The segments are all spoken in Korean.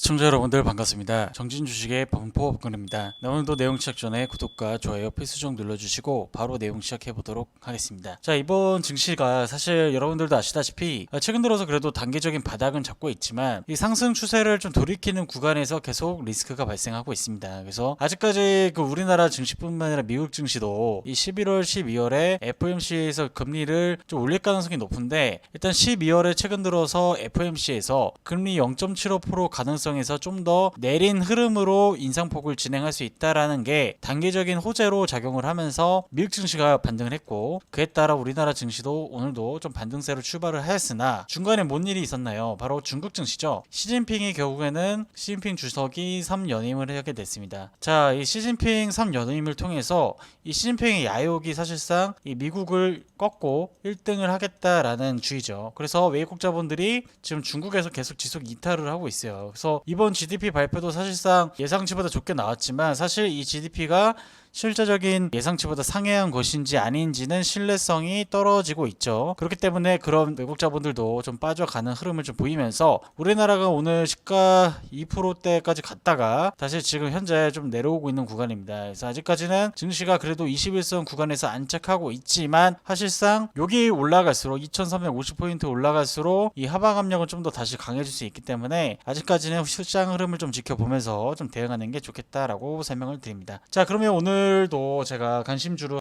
시청자 여러분들 반갑습니다. 정진주식의 범포법근입니다. 오늘도 내용 시작 전에 구독과 좋아요 필수적 눌러주시고 바로 내용 시작해보도록 하겠습니다. 자, 이번 증시가 사실 여러분들도 아시다시피 최근 들어서 그래도 단계적인 바닥은 잡고 있지만 이 상승 추세를 좀 돌이키는 구간에서 계속 리스크가 발생하고 있습니다. 그래서 아직까지 우리나라 증시뿐만 아니라 미국 증시도 이 11월, 12월에 FOMC에서 금리를 좀 올릴 가능성이 높은데, 일단 12월에 최근 들어서 FOMC에서 금리 0.75% 가능성에서 좀 더 내린 흐름으로 인상폭을 진행할 수 있다라는 게 단기적인 호재로 작용을 하면서 미국 증시가 반등을 했고, 그에 따라 우리나라 증시도 오늘도 좀 반등세로 출발을 하였으나 중간에 뭔 일이 있었나요? 바로 중국 증시죠. 시진핑이 결국에는 시진핑 주석이 3연임을 하게 됐습니다. 자, 이 시진핑 3연임을 통해서 이 시진핑의 야욕이 사실상 이 미국을 꺾고 1등을 하겠다라는 주의죠. 그래서 외국 자본들이 지금 중국에서 계속 지속 이탈을 하고 있어요. 그래서 이번 GDP 발표도 사실상 예상치보다 좋게 나왔지만, 사실 이 GDP가 실제적인 예상치보다 상회한 것인지 아닌지는 신뢰성이 떨어지고 있죠. 그렇기 때문에 그런 외국 자본들도 좀 빠져가는 흐름을 좀 보이면서 우리나라가 오늘 시가 2%대까지 갔다가 다시 지금 현재 좀 내려오고 있는 구간입니다. 그래서 아직까지는 증시가 그래도 21선 구간에서 안착하고 있지만, 사실상 여기 올라갈수록 2350포인트 올라갈수록 이 하방 압력은 좀 더 다시 강해질 수 있기 때문에 아직까지는 시장 흐름을 좀 지켜보면서 좀 대응하는 게 좋겠다라고 설명을 드립니다. 자, 그러면 오늘도 제가 관심주로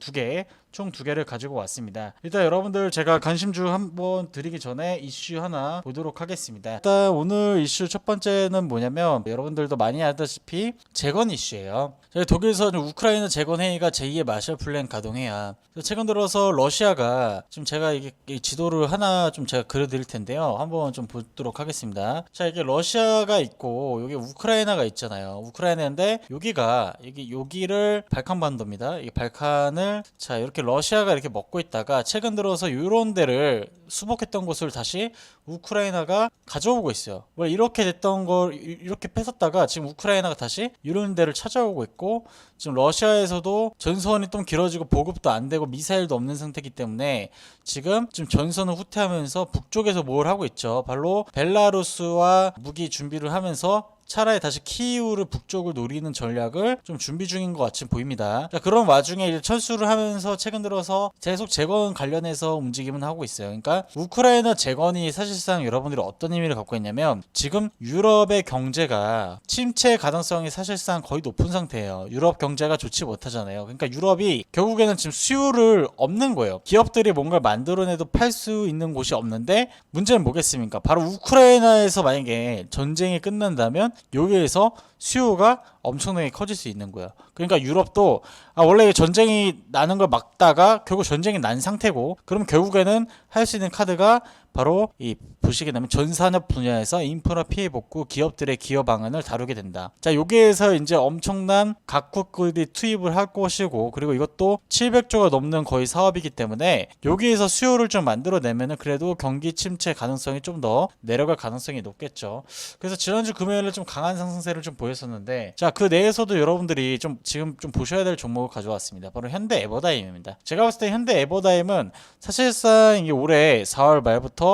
총 두 개를 가지고 왔습니다. 일단 여러분들 제가 관심주 한번 드리기 전에 이슈 하나 보도록 하겠습니다. 일단 오늘 이슈 첫 번째는 뭐냐면, 여러분들도 많이 알다시피 재건 이슈예요. 독일에서 우크라이나 재건 회의가 제2의 마셜 플랜 가동해야, 최근 들어서 러시아가 지금 제가 이게 지도를 하나 좀 제가 그려드릴 텐데요. 한번 좀 보도록 하겠습니다. 자, 이게 러시아가 있고 여기 우크라이나가 있잖아요. 우크라이나인데 여기를 발칸반도입니다. 이 발칸을 자 이렇게 러시아가 이렇게 먹고 있다가 최근 들어서 이런 데를 수복했던 곳을 다시 우크라이나가 가져오고 있어요. 왜 이렇게 됐던 걸 이렇게 뺏었다가 지금 우크라이나가 다시 이런 데를 찾아오고 있고, 지금 러시아에서도 전선이 좀 길어지고 보급도 안 되고 미사일도 없는 상태이기 때문에 지금 전선을 후퇴하면서 북쪽에서 뭘 하고 있죠. 바로 벨라루스와 무기 준비를 하면서 차라리 다시 키이우를 북쪽을 노리는 전략을 좀 준비 중인 것 같이 보입니다. 자, 그런 와중에 이제 철수를 하면서 최근 들어서 계속 재건 관련해서 움직임은 하고 있어요. 그러니까 우크라이나 재건이 사실상 여러분들이 어떤 의미를 갖고 있냐면, 지금 유럽의 경제가 침체 가능성이 사실상 거의 높은 상태예요. 유럽 경제가 좋지 못하잖아요. 그러니까 유럽이 결국에는 지금 수요를 없는 거예요. 기업들이 뭔가를 만들어내도 팔 수 있는 곳이 없는데, 문제는 뭐겠습니까? 바로 우크라이나에서 만약에 전쟁이 끝난다면 여기에서 수요가 엄청나게 커질 수 있는 거예요. 그러니까 유럽도 원래 전쟁이 나는 걸 막다가 결국 전쟁이 난 상태고, 그럼 결국에는 할 수 있는 카드가 바로 이 보시게 되면 전산업 분야에서 인프라 피해 복구 기업들의 기여 방안을 다루게 된다. 자, 여기에서 이제 엄청난 각국들이 투입을 할 것이고, 그리고 이것도 700조가 넘는 거의 사업이기 때문에 여기에서 수요를 좀 만들어내면은 그래도 경기 침체 가능성이 좀 더 내려갈 가능성이 높겠죠. 그래서 지난주 금요일에 좀 강한 상승세를 좀 보였었는데, 자, 그 내에서도 여러분들이 지금 좀 보셔야 될 종목을 가져왔습니다. 바로 현대 에버다임입니다. 제가 봤을 때 현대 에버다임은 사실상 이게 올해 4월 말부터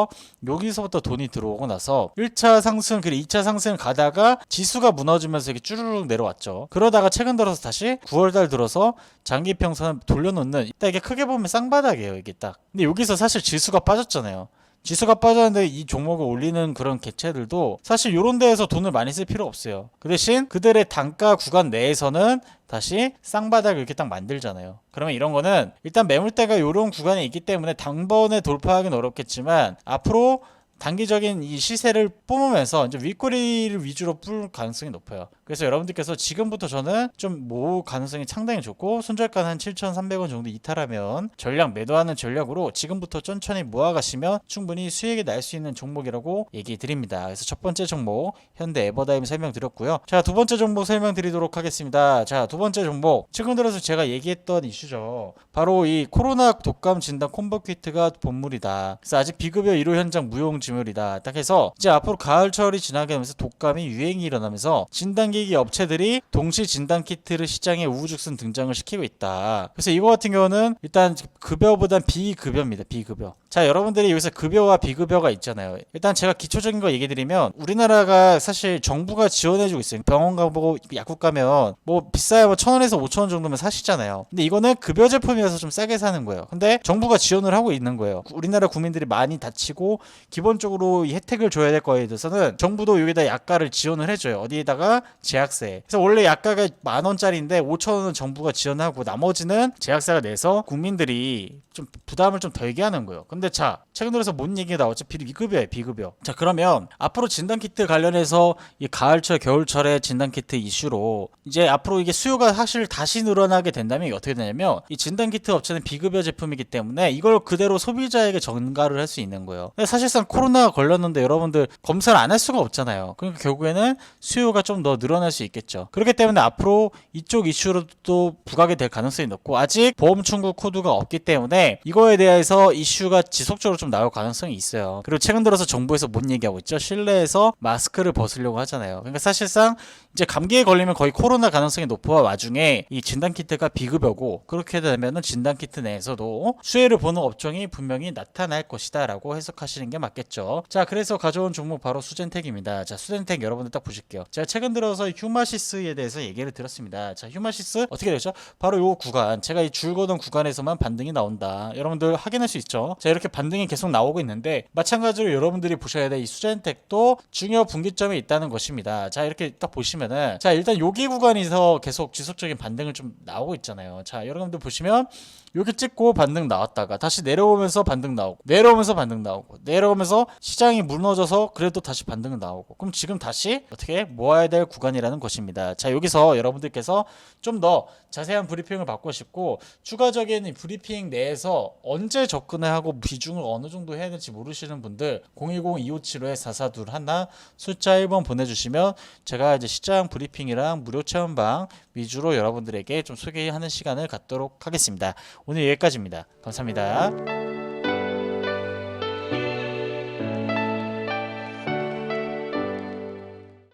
여기서부터 돈이 들어오고 나서 1차 상승 그리고 2차 상승을 가다가 지수가 무너지면서 이렇게 쭈르륵 내려왔죠. 그러다가 최근 들어서 다시 9월달 들어서 장기 평선을 돌려놓는, 딱 이게 크게 보면 쌍바닥이에요, 이게 딱. 근데 여기서 사실 지수가 빠졌잖아요. 지수가 빠졌는데 이 종목을 올리는 그런 개체들도 사실 이런 데에서 돈을 많이 쓸 필요 없어요. 그 대신 그들의 단가 구간 내에서는 다시 쌍바닥을 이렇게 딱 만들잖아요. 그러면 이런 거는 일단 매물대가 이런 구간에 있기 때문에 단번에 돌파하기는 어렵겠지만, 앞으로 단기적인 이 시세를 뿜으면서 이제 윗꼬리를 위주로 뿔 가능성이 높아요. 그래서 여러분들께서 지금부터 저는 좀 모을 가능성이 상당히 좋고, 손절가 한 7,300원 정도 이탈하면 전략 매도하는 전략으로 지금부터 천천히 모아가시면 충분히 수익이 날 수 있는 종목이라고 얘기 드립니다. 그래서 첫 번째 종목 현대 에버다임 설명드렸고요. 자, 두 번째 종목 설명드리도록 하겠습니다. 자, 두 번째 종목 최근 들어서 제가 얘기했던 이슈죠. 바로 이 코로나 독감 진단 콤보 키트가 본물이다. 그래서 아직 비급여 의료 현장 무용 지물이다. 딱 해서 이제 앞으로 가을철이 지나게 되면서 독감이 유행이 일어나면서 진단기기 업체들이 동시 진단 키트를 시장에 우후죽순 등장을 시키고 있다. 그래서 이거 같은 경우는 일단 급여보단 비급여입니다. 비급여. 자, 여러분들이 여기서 급여와 비급여가 있잖아요. 일단 제가 기초적인 거 얘기 드리면 우리나라가 사실 정부가 지원해주고 있어요. 병원 가보고 약국 가면 뭐 비싸야 뭐 1,000원에서 5,000원 정도면 사시잖아요. 근데 이거는 급여 제품이어서 좀 싸게 사는 거예요. 근데 정부가 지원을 하고 있는 거예요. 우리나라 국민들이 많이 다치고 기본적으로 이 혜택을 줘야 될 거에 대해서는 정부도 여기다 약가를 지원을 해줘요. 어디에다가 제약세. 그래서 원래 약가가 10,000원짜리인데 5,000원은 정부가 지원하고 나머지는 제약사가 내서 국민들이 좀 부담을 좀 덜게 하는 거예요. 근데 자, 최근 들어서 뭔 얘기가 나왔죠? 비급여예요, 비급여. 자, 그러면 앞으로 진단키트 관련해서 이 가을철, 겨울철에 진단키트 이슈로 이제 앞으로 이게 수요가 사실 다시 늘어나게 된다면 이게 어떻게 되냐면 이 진단키트 업체는 비급여 제품이기 때문에 이걸 그대로 소비자에게 전가를 할 수 있는 거예요. 근데 사실상 코로나가 걸렸는데 여러분들 검사를 안 할 수가 없잖아요. 그러니까 결국에는 수요가 좀 더 늘어날 수 있겠죠. 그렇기 때문에 앞으로 이쪽 이슈로도 부각이 될 가능성이 높고 아직 보험 청구 코드가 없기 때문에 이거에 대해서 이슈가 지속적으로 좀 나올 가능성이 있어요. 그리고 최근 들어서 정부에서 뭔 얘기하고 있죠? 실내에서 마스크를 벗으려고 하잖아요. 그러니까 사실상 이제 감기에 걸리면 거의 코로나 가능성이 높아 와중에 이 진단키트가 비급여고 그렇게 되면은 진단키트 내에서도 수혜를 보는 업종이 분명히 나타날 것이다 라고 해석하시는 게 맞겠죠. 자, 그래서 가져온 종목 바로 수젠텍입니다. 자, 수젠텍 여러분들 딱 보실게요. 제가 최근 들어서 휴마시스에 대해서 얘기를 들었습니다. 자, 휴마시스 어떻게 되죠? 바로 요 구간, 제가 이 줄거던 구간에서만 반등이 나온다. 여러분들 확인할 수 있죠? 자, 이렇게 반등이 계속 나오고 있는데 마찬가지로 여러분들이 보셔야 될 이 수젠텍도 중요 분기점에 있다는 것입니다. 자, 이렇게 딱 보시면은 자, 일단 여기 구간에서 계속 지속적인 반등을 좀 나오고 있잖아요. 자, 여러분들 보시면 여기 찍고 반등 나왔다가 다시 내려오면서 반등 나오고 내려오면서 반등 나오고 내려오면서 시장이 무너져서 그래도 다시 반등은 나오고 그럼 지금 다시 어떻게 모아야 될 구간이라는 것입니다. 자, 여기서 여러분들께서 좀 더 자세한 브리핑을 받고 싶고 추가적인 브리핑 내에서 언제 접근을 하고 비중을 어느 정도 해야 될지 모르시는 분들 010-2575-4421 숫자 1번 보내주시면 제가 이제 시장 브리핑이랑 무료 체험방 위주로 여러분들에게 좀 소개하는 시간을 갖도록 하겠습니다. 오늘 여기까지입니다. 감사합니다.